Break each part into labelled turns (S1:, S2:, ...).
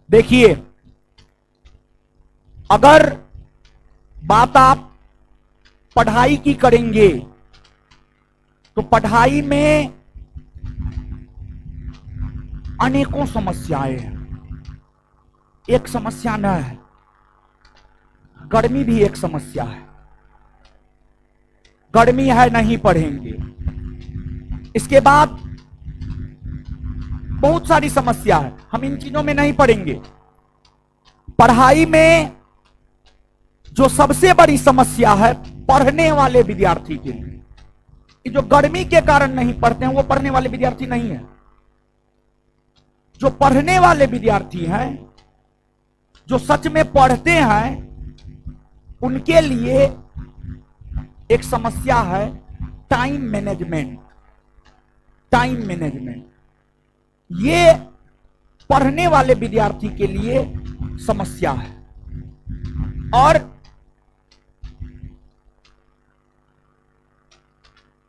S1: देखिए, अगर बात आप पढ़ाई की करेंगे तो पढ़ाई में अनेकों समस्याएं हैं। एक समस्या न है, गर्मी भी एक समस्या है। गर्मी है, नहीं पढ़ेंगे। इसके बाद बहुत सारी समस्या है, हम इन चीजों में नहीं पढ़ेंगे। पढ़ाई में जो सबसे बड़ी समस्या है पढ़ने वाले विद्यार्थी के लिए, कि जो गर्मी के कारण नहीं पढ़ते हैं वो पढ़ने वाले विद्यार्थी नहीं है। जो पढ़ने वाले विद्यार्थी हैं, जो सच में पढ़ते हैं, उनके लिए एक समस्या है टाइम मैनेजमेंट। टाइम मैनेजमेंट ये पढ़ने वाले विद्यार्थी के लिए समस्या है। और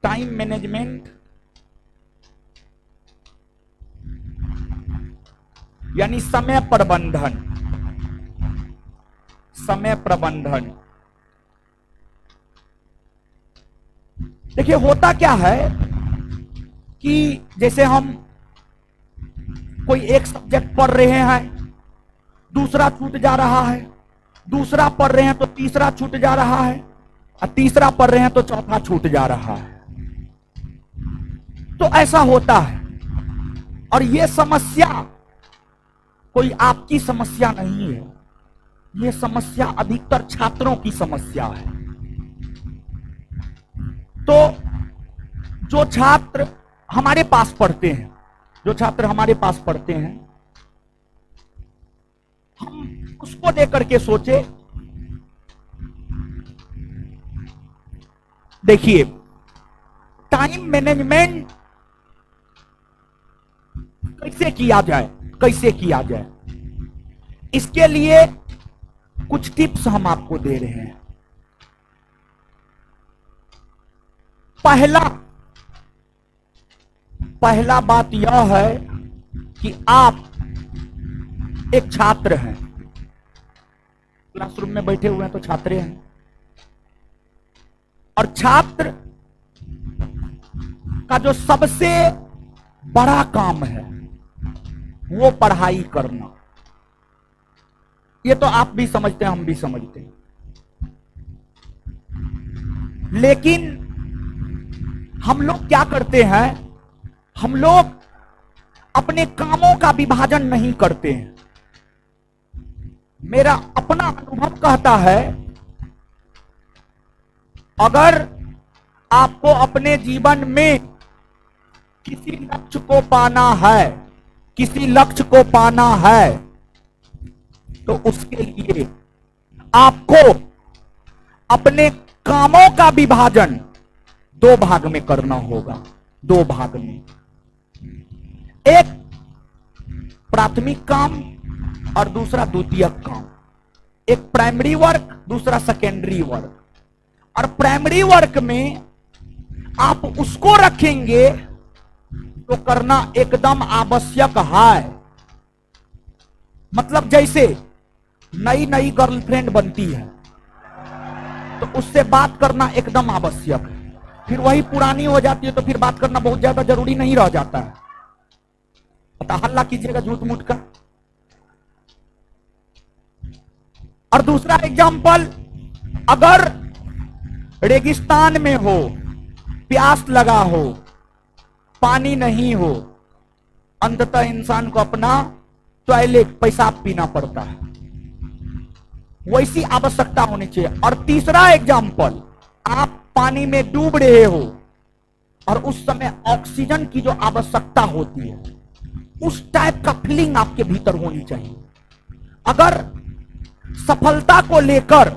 S1: टाइम मैनेजमेंट यानी समय प्रबंधन। समय प्रबंधन, देखिए होता क्या है कि जैसे हम कोई एक सब्जेक्ट पढ़ रहे हैं, दूसरा छूट जा रहा है, दूसरा पढ़ रहे हैं तो तीसरा छूट जा रहा है, और तीसरा पढ़ रहे हैं तो चौथा छूट जा रहा है। तो ऐसा होता है। और ये समस्या कोई आपकी समस्या नहीं है, ये समस्या अधिकतर छात्रों की समस्या है। तो जो छात्र हमारे पास पढ़ते हैं, जो छात्र हमारे पास पढ़ते हैं, हम उसको देकर के सोचे। देखिए, टाइम मैनेजमेंट कैसे किया जाए, कैसे किया जाए, इसके लिए कुछ टिप्स हम आपको दे रहे हैं। पहला बात यह है कि आप एक छात्र हैं, क्लासरूम में बैठे हुए हैं तो छात्र हैं, और छात्र का जो सबसे बड़ा काम है वो पढ़ाई करना। ये तो आप भी समझते हैं, हम भी समझते हैं। लेकिन हम लोग क्या करते हैं, हम लोग अपने कामों का विभाजन नहीं करते हैं। मेरा अपना अनुभव कहता है, अगर आपको अपने जीवन में किसी लक्ष्य को पाना है, किसी लक्ष्य को पाना है, तो उसके लिए आपको अपने कामों का विभाजन दो भाग में करना होगा। दो भाग में, एक प्राथमिक काम और दूसरा द्वितीयक काम। एक प्राइमरी वर्क, दूसरा सेकेंडरी वर्क। और प्राइमरी वर्क में आप उसको रखेंगे तो करना एकदम आवश्यक है। मतलब जैसे नई नई गर्लफ्रेंड बनती है तो उससे बात करना एकदम आवश्यक है, फिर वही पुरानी हो जाती है तो फिर बात करना बहुत ज्यादा जरूरी नहीं रह जाता है। पता हल्ला कीजिएगा झूठ मूठ का। और दूसरा एग्जाम्पल, अगर रेगिस्तान में हो, प्यास लगा हो, पानी नहीं हो, अंततः इंसान को अपना टॉयलेट, पेशाब पीना पड़ता है, वैसी आवश्यकता होनी चाहिए। और तीसरा एग्जाम्पल, आप पानी में डूब रहे हो और उस समय ऑक्सीजन की जो आवश्यकता होती है, उस टाइप का फीलिंग आपके भीतर होनी चाहिए। अगर सफलता को लेकर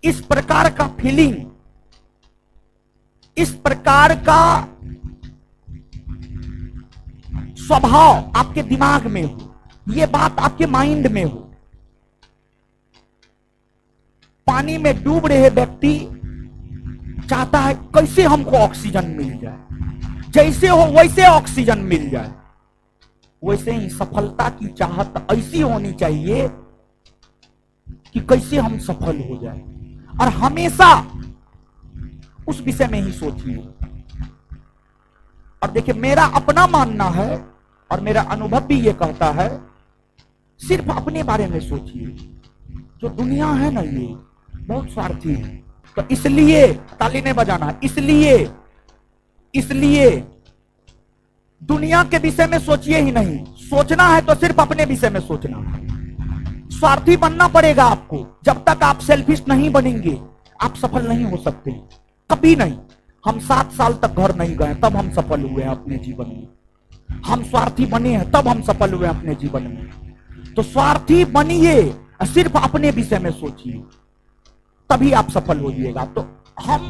S1: इस प्रकार का फीलिंग, इस प्रकार का स्वभाव आपके दिमाग में हो, यह बात आपके माइंड में हो, पानी में डूब रहे व्यक्ति चाहता है कैसे हमको ऑक्सीजन मिल जाए, जैसे हो वैसे ऑक्सीजन मिल जाए। वैसे ही सफलता की चाहत ऐसी होनी चाहिए कि कैसे हम सफल हो जाए, और हमेशा उस विषय में ही सोचिए। और देखिए, मेरा अपना मानना है और मेरा अनुभव भी ये कहता है, सिर्फ अपने बारे में सोचिए। जो दुनिया है ना, ये बहुत स्वार्थी है। तो इसलिए ताली नहीं बजाना, इसलिए दुनिया के विषय में सोचिए ही नहीं। सोचना है तो सिर्फ अपने विषय में सोचना है। स्वार्थी बनना पड़ेगा आपको। जब तक आप सेल्फिश नहीं बनेंगे, आप सफल नहीं हो सकते, कभी नहीं। हम 7 साल तक घर नहीं गए, तब हम सफल हुए हैं अपने जीवन में। हम स्वार्थी बने हैं, तब हम सफल हुए अपने जीवन में। तो स्वार्थी बनिए, सिर्फ अपने विषय में सोचिए, तभी आप सफल होइएगा। तो हम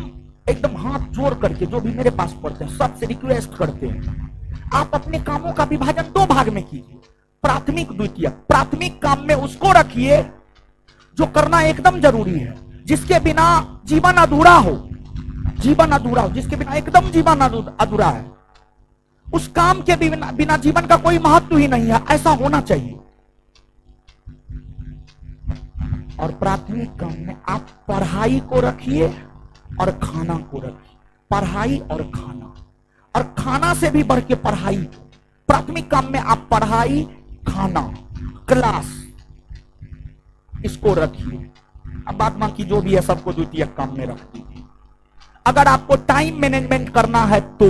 S1: एकदम हाथ जोड़ करके, जो भी मेरे पास पढ़ते हैं, सबसे रिक्वेस्ट करते हैं, आप अपने कामों का विभाजन 2 भाग में कीजिए, प्राथमिक द्वितीयक। प्राथमिक काम में उसको रखिए जो करना एकदम जरूरी है, जिसके बिना जीवन अधूरा हो, जिसके बिना एकदम जीवन अधूरा है। उस काम के बिना जीवन का कोई महत्व ही नहीं है, ऐसा होना चाहिए। और प्राथमिक काम में आप पढ़ाई को रखिए और खाना को रखिए। पढ़ाई और खाना से भी बढ़ के पढ़ाई। प्राथमिक काम में आप पढ़ाई, खाना, क्लास, इसको रखिए। अब बात बाकी जो भी है सबको द्वितीयक काम में रख दीजिए। अगर आपको टाइम मैनेजमेंट करना है तो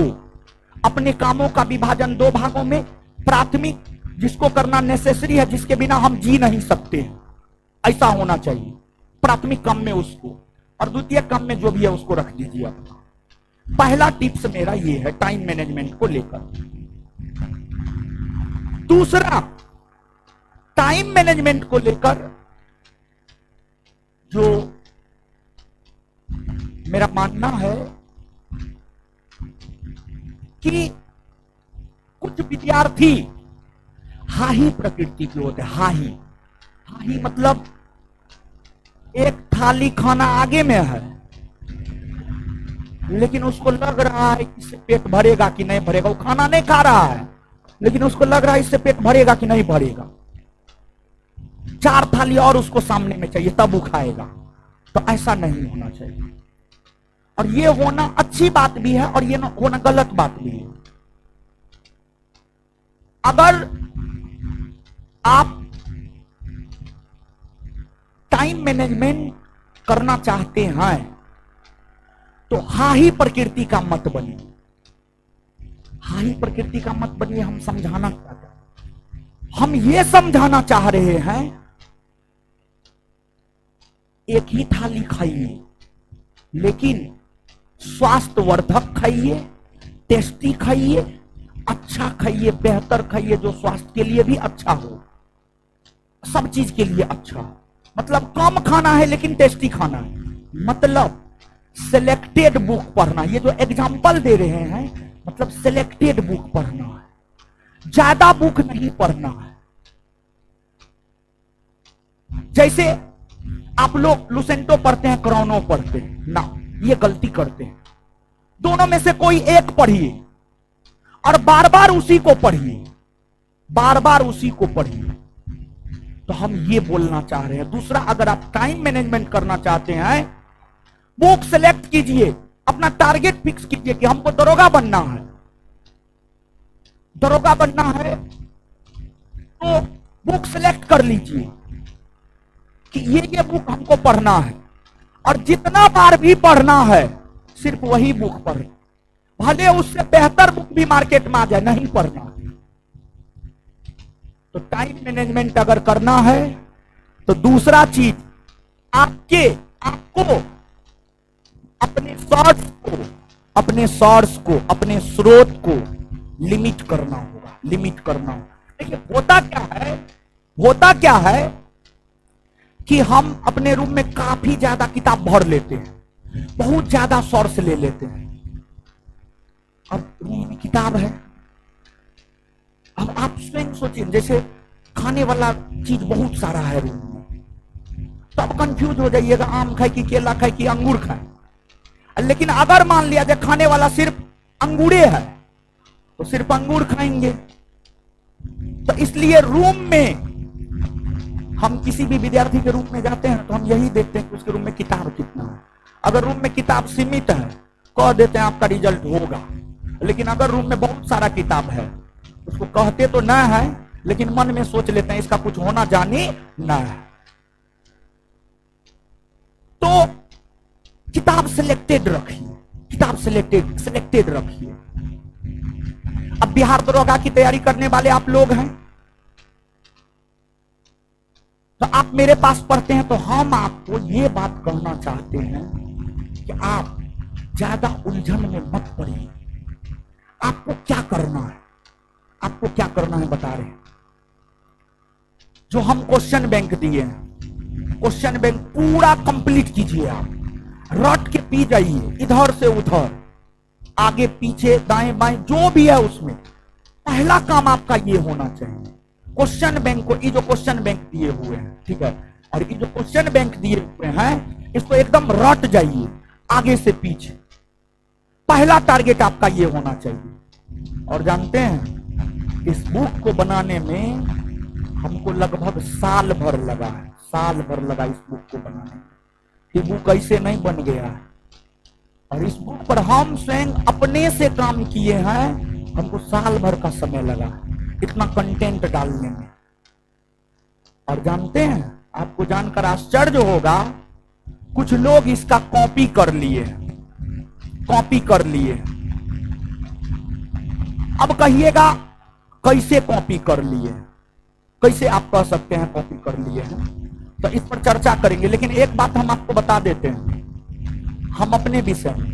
S1: अपने कामों का विभाजन 2 भागों में, प्राथमिक जिसको करना नेसेसरी है, जिसके बिना हम जी नहीं सकते, ऐसा होना चाहिए प्राथमिक काम में उसको, और द्वितीय काम में जो भी है उसको रख दीजिए अपना। पहला टिप्स मेरा ये है टाइम मैनेजमेंट को लेकर। दूसरा, टाइम मैनेजमेंट को लेकर जो मेरा मानना है कि कुछ विद्यार्थी हाही प्रकृति के होते हैं। हाही मतलब एक थाली खाना आगे में है, लेकिन उसको लग रहा है कि इससे पेट भरेगा कि नहीं भरेगा। वो खाना नहीं खा रहा है, लेकिन उसको लग रहा है इससे पेट भरेगा कि नहीं भरेगा। 4 थाली और उसको सामने में चाहिए, तब वो खाएगा। तो ऐसा नहीं होना चाहिए। और ये होना अच्छी बात भी है और ये होना गलत बात भी है। अगर आप टाइम मैनेजमेंट करना चाहते हैं तो हाही प्रकृति का मत बनिए। हाही प्रकृति का मत बनिए। हम समझाना चाहते हैं, हम ये समझाना चाह रहे हैं, एक ही थाली खाइए, लेकिन स्वास्थ्यवर्धक खाइए, टेस्टी खाइए, अच्छा खाइए, बेहतर खाइए, जो स्वास्थ्य के लिए भी अच्छा हो, सब चीज के लिए अच्छा हो। मतलब कम खाना है लेकिन टेस्टी खाना है। मतलब सिलेक्टेड बुक पढ़ना। ये जो एग्जाम्पल दे रहे हैं, मतलब सिलेक्टेड बुक पढ़ना है, ज्यादा बुक नहीं पढ़ना है। जैसे आप लोग लुसेंटो पढ़ते हैं, क्रोनो पढ़ते हैं ना, ये गलती करते हैं। दोनों में से कोई एक पढ़िए और बार बार उसी को पढ़िए, बार बार उसी को पढ़िए। तो हम ये बोलना चाह रहे हैं। दूसरा, अगर आप टाइम मैनेजमेंट करना चाहते हैं, बुक सेलेक्ट कीजिए, अपना टारगेट फिक्स कीजिए कि हमको दरोगा बनना है। दरोगा बनना है तो बुक सेलेक्ट कर लीजिए कि ये बुक हमको पढ़ना है, और जितना बार भी पढ़ना है सिर्फ वही बुक पढ़े। भले उससे बेहतर बुक भी मार्केट में आ जाए, नहीं पढ़ना। तो टाइम मैनेजमेंट अगर करना है तो दूसरा चीज, आपको अपने स्रोत को लिमिट करना होगा। देखिए, होता क्या है कि हम अपने रूम में काफी ज्यादा किताब भर लेते हैं, बहुत ज्यादा सोर्स ले लेते हैं। अब रूम में किताब है, अब आप स्वयं सोचिए, जैसे खाने वाला चीज बहुत सारा है रूम में, तो आप कंफ्यूज हो जाइएगा, आम खाए कि केला खाए कि अंगूर खाए। लेकिन अगर मान लिया जाए खाने वाला सिर्फ अंगूरे है, तो सिर्फ अंगूर खाएंगे। तो इसलिए रूम में हम किसी भी विद्यार्थी के रूम में जाते हैं तो हम यही देखते हैं कि उसके रूम में किताब कितना है। अगर रूम में किताब सीमित है कह देते हैं आपका रिजल्ट होगा, लेकिन अगर रूम में बहुत सारा किताब है, उसको कहते तो ना है लेकिन मन में सोच लेते हैं इसका कुछ होना जानी ना है। तो किताब सिलेक्टेड रखिए, किताब सिलेक्टेड रखिए। अब बिहार दरोगा की तैयारी करने वाले आप लोग हैं, तो आप मेरे पास पढ़ते हैं, तो हम आपको ये बात कहना चाहते हैं कि आप ज्यादा उलझन में मत पड़िए। आपको क्या करना है, आपको क्या करना है बता रहे हैं। जो हम क्वेश्चन बैंक दिए हैं, क्वेश्चन बैंक पूरा कंप्लीट कीजिए। आप रट के पी जाइए, इधर से उधर, आगे पीछे दाएं बाएं जो भी है उसमें पहला काम आपका ये होना चाहिए, क्वेश्चन बैंक को, ये जो क्वेश्चन बैंक दिए हुए हैं, ठीक है, और ये जो क्वेश्चन बैंक दिए हुए हैं इसको एकदम रट जाइए आगे से पीछे। पहला टारगेट आपका ये होना चाहिए। और जानते हैं इस बुक को बनाने में हमको लगभग साल भर लगा है, साल भर लगा इस बुक को बनाने में। ये बुक ऐसे नहीं बन गया है, और इस बुक पर हम स्वयं अपने से काम किए हैं, हमको साल भर का समय लगा इतना कंटेंट डालने में। और जानते हैं आपको जानकर आश्चर्य होगा, कुछ लोग इसका कॉपी कर लिए, कॉपी कर लिए। अब कहिएगा कैसे कॉपी कर लिए, कैसे आप कह सकते हैं कॉपी कर लिए हैं, तो इस पर चर्चा करेंगे। लेकिन एक बात हम आपको बता देते हैं, हम अपने विषय में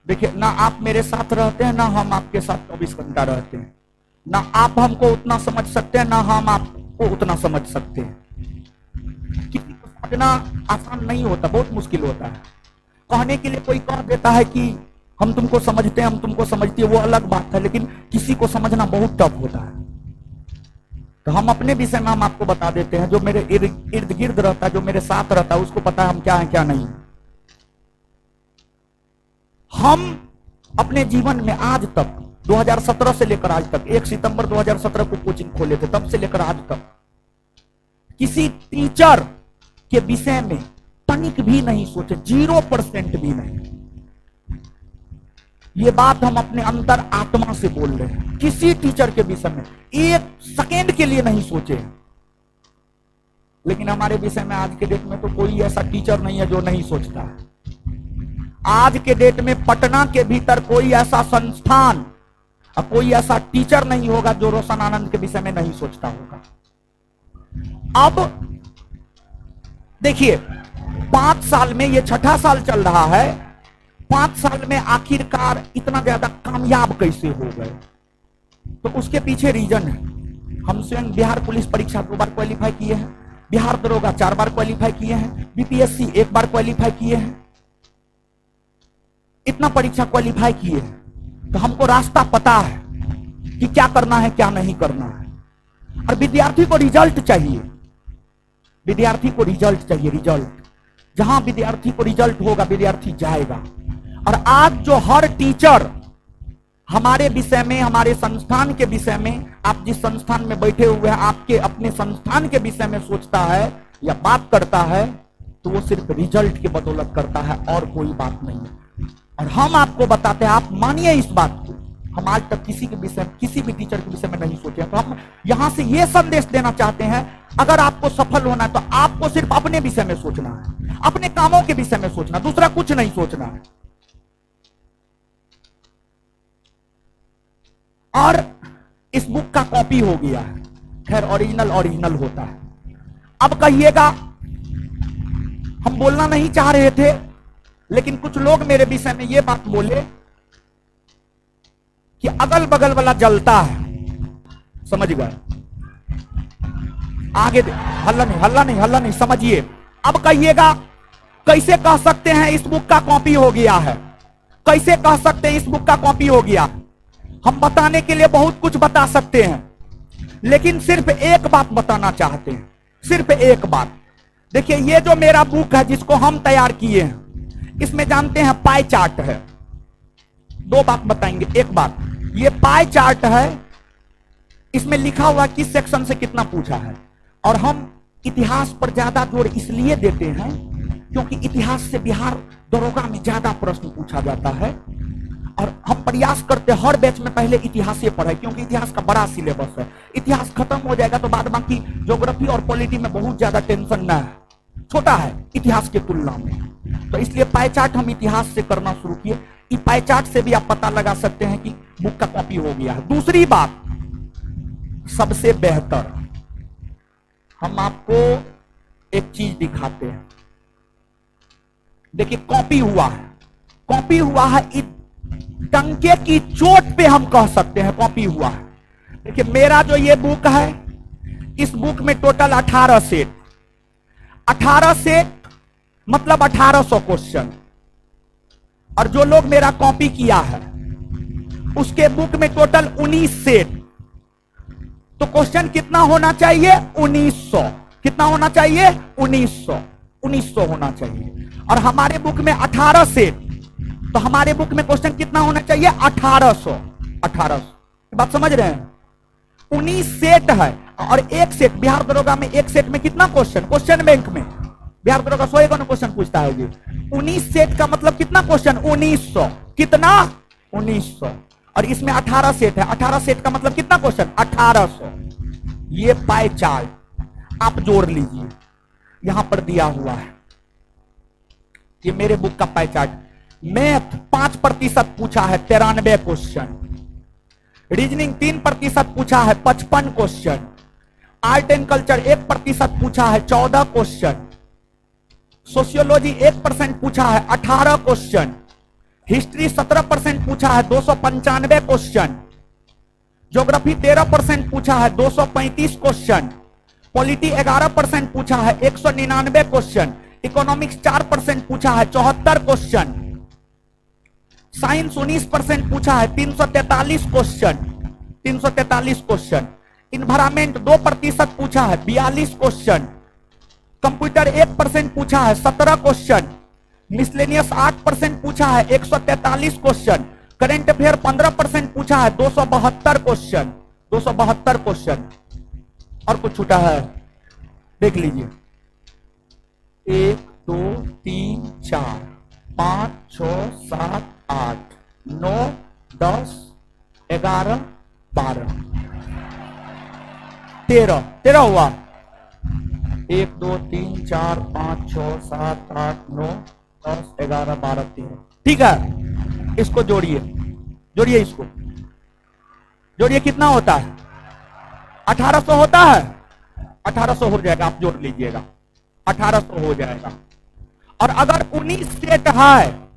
S1: देखिए, ना आप मेरे साथ रहते हैं, ना हम आपके साथ 24 घंटा रहते हैं, ना आप हमको उतना समझ सकते हैं, ना हम आपको उतना समझ सकते हैं। किसी को समझना आसान नहीं होता, बहुत मुश्किल होता है। कहने के लिए कोई कह देता है कि हम तुमको समझते हैं, हम तुमको समझते हैं, वो अलग बात है, लेकिन किसी को समझना बहुत टफ होता है। तो हम अपने विषय में हम आपको बता देते हैं, जो मेरे इर्द गिर्द रहता है, जो मेरे साथ रहता है, उसको पता है हम क्या है क्या नहीं। हम अपने जीवन में आज तक 2017 से लेकर आज तक, 1 सितंबर 2017 को कोचिंग खोले थे, तब से लेकर आज तक किसी टीचर के विषय में तनिक भी नहीं सोचे, 0% भी नहीं। ये बात हम अपने अंतर आत्मा से बोल रहे हैं। किसी टीचर के विषय में 1 सेकेंड के लिए नहीं सोचे। लेकिन हमारे विषय में आज के डेट में तो कोई ऐसा टीचर नहीं है जो नहीं सोचता है। आज के डेट में पटना के भीतर कोई ऐसा संस्थान और कोई ऐसा टीचर नहीं होगा जो रोशन आनंद के विषय में नहीं सोचता होगा। अब देखिए, 5 साल में, ये 6ठा साल चल रहा है, 5 साल में आखिरकार इतना ज्यादा कामयाब कैसे हो गए, तो उसके पीछे रीजन है। हम स्वयं बिहार पुलिस परीक्षा 2 बार क्वालिफाई किए हैं, बिहार दरोगा 4 बार क्वालिफाई किए हैं, बीपीएससी 1 बार क्वालिफाई किए हैं, इतना परीक्षा क्वालिफाई किए हैं। तो हमको रास्ता पता है कि क्या करना है क्या नहीं करना है। और विद्यार्थी को रिजल्ट चाहिए, विद्यार्थी को रिजल्ट चाहिए, रिजल्ट। जहां विद्यार्थी को रिजल्ट होगा विद्यार्थी जाएगा। और आज जो हर टीचर हमारे विषय में, हमारे संस्थान के विषय में, आप जिस संस्थान में बैठे हुए हैं, आपके अपने संस्थान के विषय में सोचता है या बात करता है, तो वो सिर्फ रिजल्ट की बदौलत करता है और कोई बात नहीं है। और हम आपको बताते हैं, आप मानिए इस बात को, हम आज तक किसी के विषय में, किसी भी टीचर के विषय में नहीं सोचे। तो हम यहां से ये संदेश देना चाहते हैं, अगर आपको सफल होना है तो आपको सिर्फ अपने विषय में सोचना है, अपने कामों के विषय में सोचना, दूसरा कुछ नहीं सोचना है। और इस बुक का कॉपी हो गया है, खैर ओरिजिनल ओरिजिनल होता है। अब कहिएगा, हम बोलना नहीं चाह रहे थे, लेकिन कुछ लोग मेरे विषय में ये बात बोले कि अगल बगल वाला जलता है, समझ गए? आगे हल्ला नहीं, हल्ला नहीं, हल्ला नहीं, समझिए। अब कहिएगा, कैसे कह सकते हैं इस बुक का कॉपी हो गया है, कैसे कह सकते हैं इस बुक का कॉपी हो गया? हम बताने के लिए बहुत कुछ बता सकते हैं, लेकिन सिर्फ एक बात बताना चाहते हैं, सिर्फ एक बात। देखिए, ये जो मेरा बुक है जिसको हम तैयार किए हैं, इसमें जानते हैं पाई चार्ट है। 2 बात बताएंगे। एक बात, ये पाई चार्ट है, इसमें लिखा हुआ किस सेक्शन से कितना पूछा है। और हम इतिहास पर ज्यादा जोर इसलिए देते हैं क्योंकि इतिहास से बिहार दरोगा में ज्यादा प्रश्न पूछा जाता है, और हम प्रयास करते हैं हर बैच में पहले इतिहास से पढ़े, क्योंकि इतिहास का बड़ा सिलेबस है। इतिहास खत्म हो जाएगा तो बाद बाकी ज्योग्राफी और पॉलिटी में बहुत ज्यादा टेंशन ना है, छोटा है इतिहास की तुलना में। तो इसलिए पाई चार्ट हम इतिहास से करना शुरू किए। इस पाई चार्ट से भी आप पता लगा सकते हैं कि बुक का कॉपी हो गया है। दूसरी बात, सबसे बेहतर, हम आपको एक चीज दिखाते हैं। देखिए कॉपी हुआ है, कॉपी हुआ है, टंके की चोट पे हम कह सकते हैं कॉपी हुआ है। देखिए मेरा जो ये बुक है, इस बुक में टोटल 18 सेट, 18 सेट मतलब 1800 क्वेश्चन। और जो लोग मेरा कॉपी किया है उसके बुक में टोटल 19 सेट, तो क्वेश्चन कितना होना चाहिए? 1900। कितना होना चाहिए? 1900। 1900 होना चाहिए। और हमारे बुक में 18 सेट, तो हमारे बुक में क्वेश्चन कितना होना चाहिए? 1800। 1800 बात समझ रहे हैं? 19 सेट है, और एक सेट बिहार दरोगा में, एक सेट में कितना क्वेश्चन? क्वेश्चन बैंक में बिहार दरोगा 100 क्वेश्चन पूछता है जी। 19 सेट का मतलब कितना क्वेश्चन? 1900। कितना? 1900। और इसमें 18 सेट है, 18 सेट का मतलब कितना क्वेश्चन? 1800। ये पाई चार्ट आप जोड़ लीजिए, यहां पर दिया हुआ है, ये मेरे बुक का पाई चार्ट। मैथ 5% पूछा है, 93 क्वेश्चन। रीजनिंग 3% पूछा है, 55 क्वेश्चन। आर्ट एंड कल्चर 1% पूछा है, 14 क्वेश्चन। सोशियोलॉजी 1% पूछा है, 18 क्वेश्चन। हिस्ट्री 17% पूछा है, 295 क्वेश्चन। ज्योग्राफी 13% पूछा है, 235 क्वेश्चन। पॉलिटी 11% पूछा है, 199 क्वेश्चन। इकोनॉमिक्स 4% पूछा है, 74 क्वेश्चन। साइंस 19% पूछा है, 343 क्वेश्चन। 343 क्वेश्चन। इन्वायरमेंट 2% पूछा है, 42 क्वेश्चन। कंप्यूटर 1% पूछा है, 17 क्वेश्चन। मिसलेनियस 8% पूछा है, 143 क्वेश्चन। करंट अफेयर 15% पूछा है, 272 क्वेश्चन। 272 क्वेश्चन। और कुछ छूटा है? देख लीजिए, 1 2 3 4 5 6 7 8 9 10 11 12 13 हुआ। 1 2 3 4 5 6 7 8 9 10 11 12 13। ठीक है, इसको जोड़िए, जोड़िए, इसको जोड़िए। कितना होता है? 1800 होता है। 1800 हो जाएगा, आप जोड़ लीजिएगा, 1800 हो जाएगा। और अगर 19 सेट है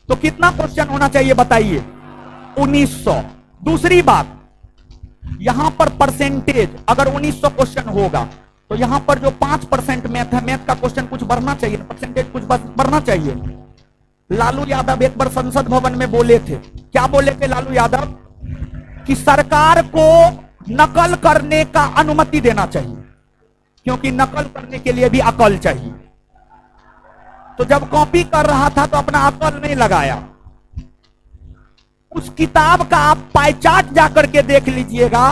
S1: तो कितना क्वेश्चन होना चाहिए बताइए? 1900। दूसरी बात, यहां पर परसेंटेज अगर 1900 क्वेश्चन होगा तो यहां पर जो 5% मैथ है, मैथ का क्वेश्चन कुछ बढ़ना चाहिए, परसेंटेज कुछ बढ़ना चाहिए। लालू यादव एक बार संसद भवन में बोले थे, क्या बोले थे लालू यादव? कि सरकार को नकल करने का अनुमति देना चाहिए, क्योंकि नकल करने के लिए भी अकल चाहिए। तो जब कॉपी कर रहा था तो अपना अकल नहीं लगाया। उस किताब का आप पाई चार्ट जाकर के देख लीजिएगा,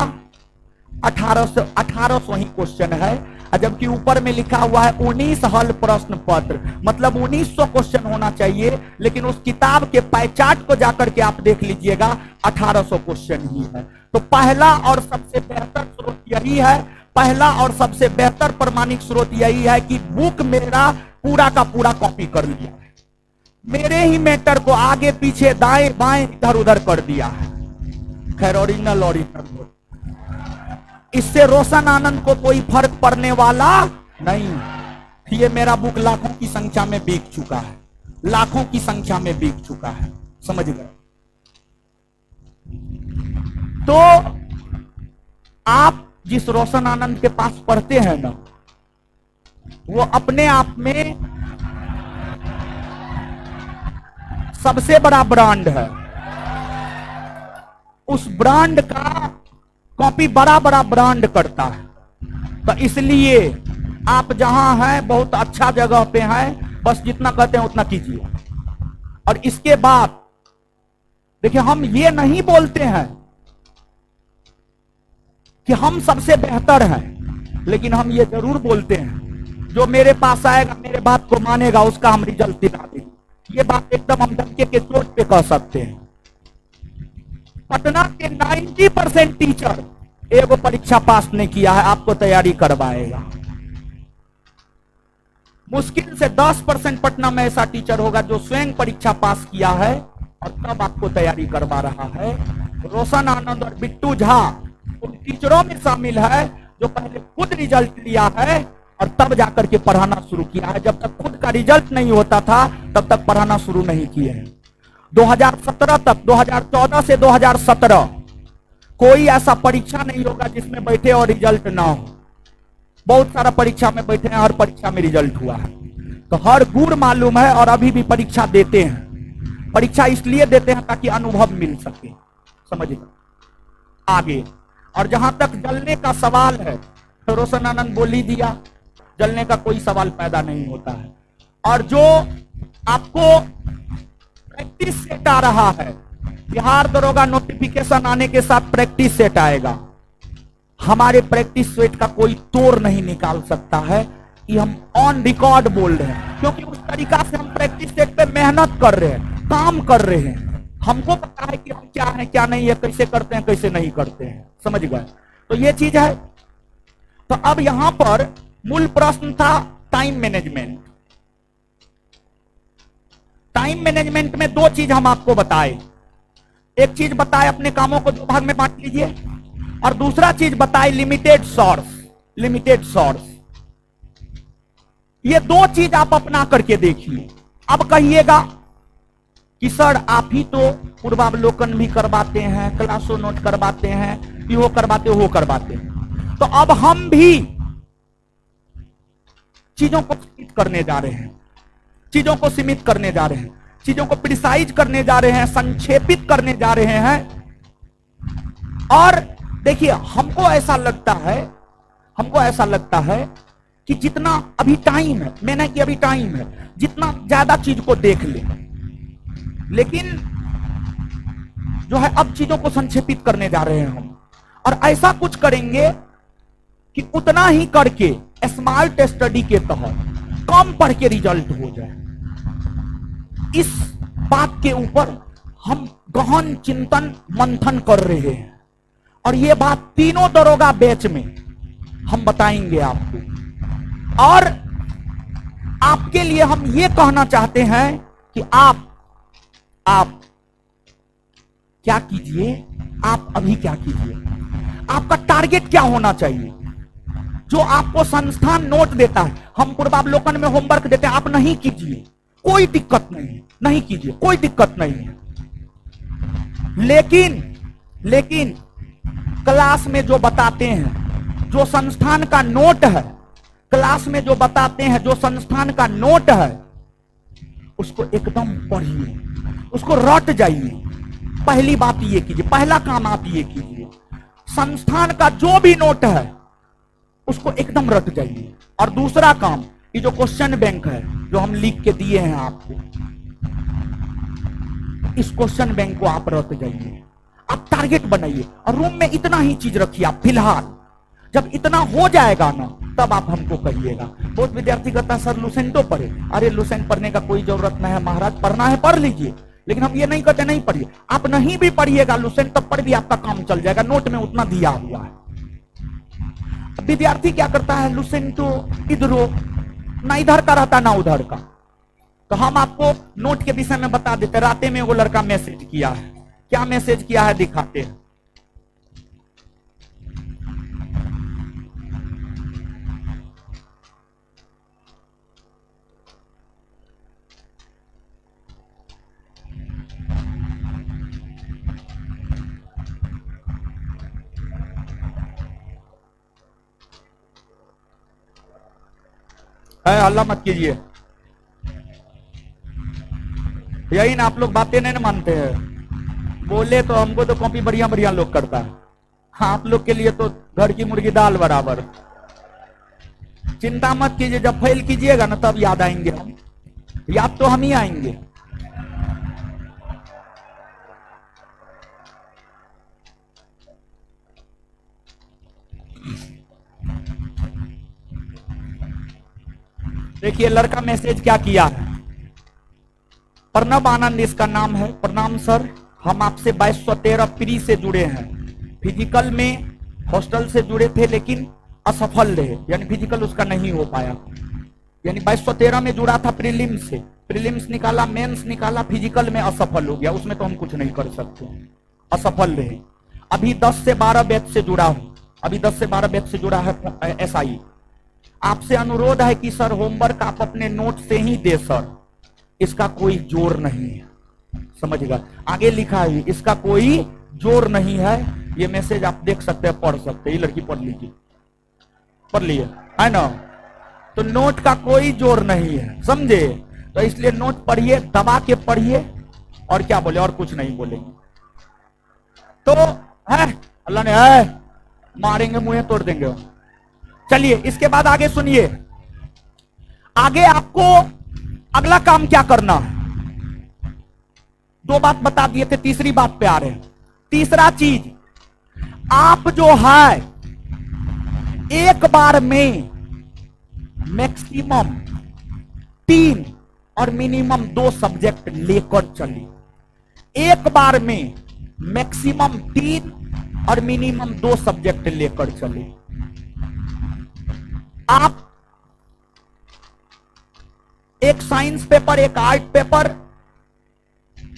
S1: 1800 ही क्वेश्चन है, जबकि ऊपर में लिखा हुआ है 19 हल प्रश्न पत्र, मतलब 1900 क्वेश्चन होना चाहिए। लेकिन उस किताब के पाई चार्ट को जाकर के आप देख लीजिएगा, 1800 क्वेश्चन ही है। तो पहला और सबसे बेहतर स्रोत यही है, पहला और सबसे बेहतर प्रमाणिक स्रोत यही है कि बुक मेरा पूरा का पूरा कॉपी कर लिया है, मेरे ही मैटर को आगे पीछे दाएं बाएं इधर उधर कर दिया है। खैर ओरिजिनल इससे रोशन आनंद को कोई फर्क पड़ने वाला नहीं। ये मेरा बुक लाखों की संख्या में बिक चुका है, लाखों की संख्या में बिक चुका है, समझ गए? तो आप जिस रोशन आनंद के पास पढ़ते हैं ना, वो अपने आप में सबसे बड़ा ब्रांड है। उस ब्रांड का कॉपी बड़ा बड़ा ब्रांड करता है। तो इसलिए आप जहां हैं बहुत अच्छा जगह पे हैं, बस जितना कहते हैं उतना कीजिए। और इसके बाद देखिए, हम ये नहीं बोलते हैं कि हम सबसे बेहतर हैं, लेकिन हम ये जरूर बोलते हैं जो मेरे पास आएगा, मेरे बात को मानेगा, उसका हम रिजल्ट दिला देंगे। ये बात एकदम हम डंके के चोट पे कह सकते हैं। पटना के 90% टीचर एगो परीक्षा पास नहीं किया है, आपको तैयारी करवाएगा। मुश्किल से 10% पटना में ऐसा टीचर होगा जो स्वयं परीक्षा पास किया है और तब आपको तैयारी करवा रहा है। रोशन आनंद और बिट्टू झा उन टीचरों में शामिल है जो पहले खुद रिजल्ट लिया है और तब जाकर के पढ़ाना शुरू किया है। जब तक खुद का रिजल्ट नहीं होता था तब तक पढ़ाना शुरू नहीं किए हैं। 2017 तक, 2014 से 2017 कोई ऐसा परीक्षा नहीं होगा जिसमें बैठे और रिजल्ट ना हो। बहुत सारा परीक्षा में बैठे हैं, हर परीक्षा में रिजल्ट हुआ है। तो हर गुण मालूम है और अभी भी परीक्षा देते हैं। परीक्षा इसलिए देते हैं ताकि अनुभव मिल सके, समझिए आगे। और जहां तक जलने का सवाल है तो रोशन आनंद बोल ही दिया, जलने का कोई सवाल पैदा नहीं होता है। और जो आपको प्रैक्टिस सेट आ रहा है, बिहार दरोगा नोटिफिकेशन आने के साथ प्रैक्टिस सेट आएगा। हमारे प्रैक्टिस सेट का कोई तोड़ नहीं निकाल सकता है कि हम ऑन रिकॉर्ड बोल रहे हैं, क्योंकि उस तरीका से हम प्रैक्टिस सेट पे मेहनत कर रहे हैं, काम कर रहे हैं। हमको पता है कि हम क्या है क्या नहीं है, कैसे करते हैं कैसे नहीं करते हैं, समझ गए। तो ये चीज है। तो अब यहां पर मूल प्रश्न था टाइम मैनेजमेंट। टाइम मैनेजमेंट में दो चीज हम आपको बताए। एक चीज बताए अपने कामों को दो भाग में बांट लीजिए, और दूसरा चीज बताए लिमिटेड सोर्स। लिमिटेड सोर्स, ये दो चीज आप अपना करके देखिए। अब कहिएगा कि सर आप ही तो पूर्वावलोकन भी करवाते हैं, क्लासो नोट करवाते हैं, ये वो करवाते हो करवाते हैं, तो अब हम भी चीजों को सीमित करने जा रहे हैं, चीजों को सीमित करने जा रहे हैं, चीजों को प्रिसाइज करने जा रहे हैं, संक्षेपित करने जा रहे हैं। और देखिए हमको ऐसा लगता है कि जितना अभी टाइम है, मैंने कि अभी टाइम है, जितना ज्यादा चीज को देख ले, लेकिन जो है अब चीजों को संक्षेपित करने जा रहे हैं हम। और ऐसा कुछ करेंगे कि उतना ही करके स्मार्ट स्टडी के तहत कम पढ़ के रिजल्ट हो जाए। इस बात के ऊपर हम गहन चिंतन मंथन कर रहे हैं, और ये बात तीनों दरोगा बैच में हम बताएंगे आपको। और आपके लिए हम ये कहना चाहते हैं कि आप क्या कीजिए, आप अभी क्या कीजिए, आपका टारगेट क्या होना चाहिए। जो आपको संस्थान नोट देता है, हम पूर्वावलोकन में होमवर्क देते हैं, आप नहीं कीजिए, कोई दिक्कत नहीं है, नहीं कीजिए, कोई दिक्कत नहीं है। लेकिन क्लास में जो बताते हैं, जो संस्थान का नोट है, क्लास में जो बताते हैं, जो संस्थान का नोट है, उसको एकदम पढ़िए, उसको रट जाइए। पहली बात ये कीजिए, पहला काम आप ये कीजिए, संस्थान का जो भी नोट है उसको एकदम रट जाइए। और दूसरा काम, ये जो क्वेश्चन बैंक है जो हम लिख के दिए हैं आपको, इस क्वेश्चन बैंक को आप रट जाइए, आप टारगेट बनाइए और रूम में इतना ही चीज रखिए आप फिलहाल। जब इतना हो जाएगा ना, तब आप हमको कहिएगा। बहुत विद्यार्थी कहता है सर लुसेंटो पढ़े। अरे लुसेंट पढ़ने का कोई जरूरत नहीं है महाराज, पढ़ना है पढ़ लीजिए, लेकिन हम ये नहीं कहते नहीं पढ़िए। आप नहीं भी पढ़िएगा लुसेंट, तब पर भी आपका काम चल जाएगा, नोट में उतना दिया हुआ है। विद्यार्थी क्या करता है, लुसेंटो इधरो ना, इधर का रहता ना उधर का। तो हम आपको नोट के विषय में बता देते। राते में वो लड़का मैसेज किया है, क्या मैसेज किया है दिखाते हैं। हल्ला मत कीजिए, यही ना आप लोग बातें नहीं मानते हैं। बोले तो हमको तो कॉपी बढ़िया बढ़िया लोग करता है, आप लोग के लिए तो घर की मुर्गी दाल बराबर। चिंता मत कीजिए, जब फेल कीजिएगा ना तब याद आएंगे हम, याद तो हम ही आएंगे। देखिए लड़का मैसेज क्या किया है। प्रणब आनंद इसका नाम है। प्रणाम सर, हम आपसे 2213 प्री से जुड़े हैं। फिजिकल में हॉस्टल से जुड़े थे लेकिन असफल रहे, यानी फिजिकल उसका नहीं हो पाया। यानी 2213 में जुड़ा था प्रीलिम्स से, प्रीलिम्स निकाला, मेंस निकाला, फिजिकल में असफल हो गया। उसमें तो हम कुछ नहीं कर सकते, असफल रहे। अभी 10 से 12 बैच से जुड़ा हूं, अभी 10 से 12 बैच से जुड़ा है एसआई। आपसे अनुरोध है कि सर होमवर्क आप अपने नोट से ही दे सर, इसका कोई जोर नहीं है। समझिएगा, आगे लिखा है इसका कोई जोर नहीं है। ये मैसेज आप देख सकते हैं, पढ़ सकते हैं। ये लड़की पढ़ लीजिए, पढ़ लिए है ना। तो नोट का कोई जोर नहीं है, समझे। तो इसलिए नोट पढ़िए, दबा के पढ़िए, और क्या बोले, और कुछ नहीं बोलेंगे। तो है अल्लाह ने है, मारेंगे मुंह तोड़ देंगे। चलिए इसके बाद आगे सुनिए। आगे आपको अगला काम क्या करना है। 2 बात बता दिए थे, तीसरी बात पे आ रहे हैं। तीसरा चीज, आप जो है एक बार में मैक्सिमम 3 और मिनिमम 2 सब्जेक्ट लेकर चलिए। एक बार में मैक्सिमम 3 और मिनिमम 2 सब्जेक्ट लेकर चलिए। आप एक साइंस पेपर, एक आर्ट पेपर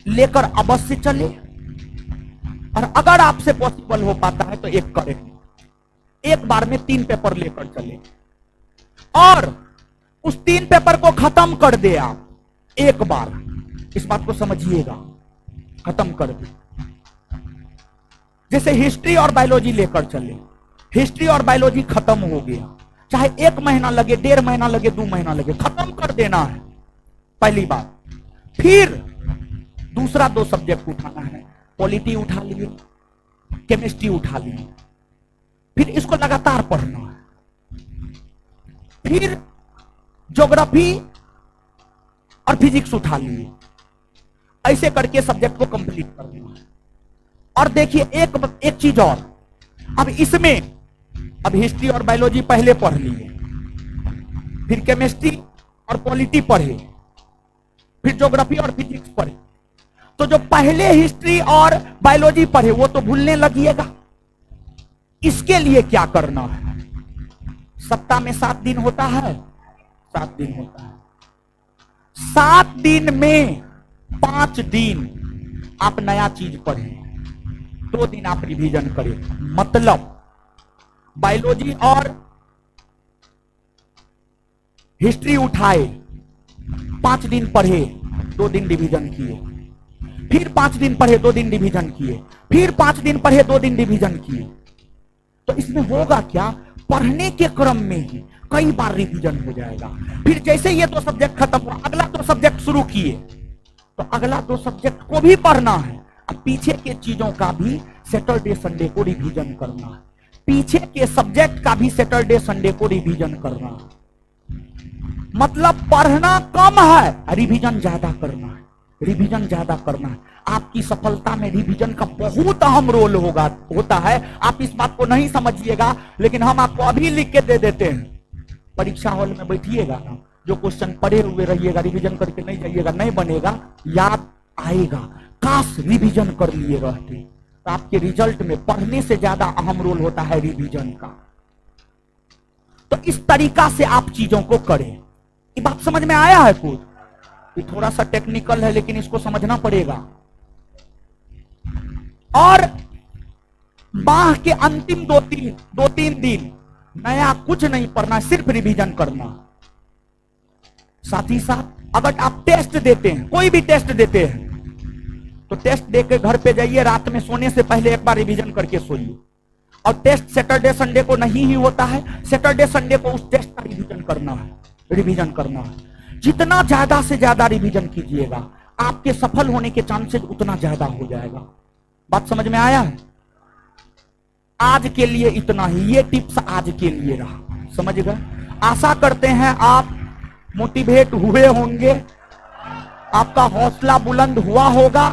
S1: लेकर अवश्य चले, और अगर आपसे पॉसिबल हो पाता है तो एक करें। एक बार में 3 पेपर लेकर चले और उस 3 पेपर को खत्म कर दे आप एक बार। इस बात को समझिएगा, खत्म कर दे। जैसे हिस्ट्री और बायोलॉजी लेकर चले, हिस्ट्री और बायोलॉजी खत्म हो गया, चाहे 1 महीना लगे, 1.5 महीना लगे, 2 महीना लगे, खत्म कर देना है, पहली बात। फिर दूसरा 2 सब्जेक्ट उठाना है। पॉलिटी उठा लिए, केमिस्ट्री उठा लिए, फिर इसको लगातार पढ़ना है। फिर ज्योग्राफी और फिजिक्स उठा लिए, ऐसे करके सब्जेक्ट को कंप्लीट करना है। और देखिए एक चीज और, अब इसमें अब हिस्ट्री और बायोलॉजी पहले पढ़ लिए, फिर केमिस्ट्री और पॉलिटी पढ़े, फिर ज्योग्राफी और फिजिक्स पढ़े। तो जो पहले हिस्ट्री और बायोलॉजी पढ़े वो तो भूलने लगिएगा। इसके लिए क्या करना है, सप्ताह में 7 दिन होता है, 7 दिन होता है। 7 दिन में 5 दिन आप नया चीज पढ़ें, 2 दिन आप रिवीजन करें। मतलब बायोलॉजी और हिस्ट्री उठाए, 5 दिन पढ़े, 2 दिन रिवीजन किए, फिर 5 दिन पढ़े, 2 दिन रिवीजन किए, फिर 5 दिन पढ़े, 2 दिन रिवीजन किए। तो इसमें होगा क्या, पढ़ने के क्रम में ही कई बार रिवीजन हो जाएगा। फिर जैसे ये 2 सब्जेक्ट खत्म हुआ, अगला 2 सब्जेक्ट शुरू किए, तो अगला 2 सब्जेक्ट को भी पढ़ना है। अब पीछे के चीजों का भी सैटरडे संडे को रिवीजन करना है, पीछे के सब्जेक्ट का भी सैटरडे संडे को रिवीजन करना है। मतलब पढ़ना कम है, रिवीजन ज्यादा करना है, रिवीजन ज्यादा करना है। आपकी सफलता में रिवीजन का बहुत अहम रोल होता है। आप इस बात को नहीं समझिएगा, लेकिन हम आपको अभी लिख के दे देते हैं। परीक्षा हॉल में बैठिएगा ना, जो क्वेश्चन पढ़े हुए रहिएगा, रिवीजन करके नहीं जाइएगा, नहीं बनेगा, याद आएगा। काश रिवीजन कर लिए रहते, तो आपके रिजल्ट में पढ़ने से ज्यादा अहम रोल होता है रिवीजन का। तो इस तरीका से आप चीजों को करें। ये बात समझ में आया है कुछ? ये थोड़ा सा टेक्निकल है, लेकिन इसको समझना पड़ेगा। और माह के अंतिम 2-3 दिन नया कुछ नहीं पढ़ना, सिर्फ रिवीजन करना। साथ ही साथ अगर आप टेस्ट देते हैं, कोई भी टेस्ट देते हैं, तो टेस्ट देके घर पे जाइए, रात में सोने से पहले एक बार रिवीजन करके सोइए। और टेस्ट सैटरडे संडे को नहीं ही होता है, सैटरडे संडे को उस टेस्ट का रिवीजन करना है, रिवीजन करना है। जितना ज्यादा से ज्यादा रिवीजन कीजिएगा, आपके सफल होने के चांसेस उतना ज्यादा हो जाएगा। बात समझ में आया है? आज के लिए इतना ही, ये टिप्स आज के लिए रहा, समझ गए? आशा करते हैं आप मोटिवेट हुए होंगे, आपका हौसला बुलंद हुआ होगा।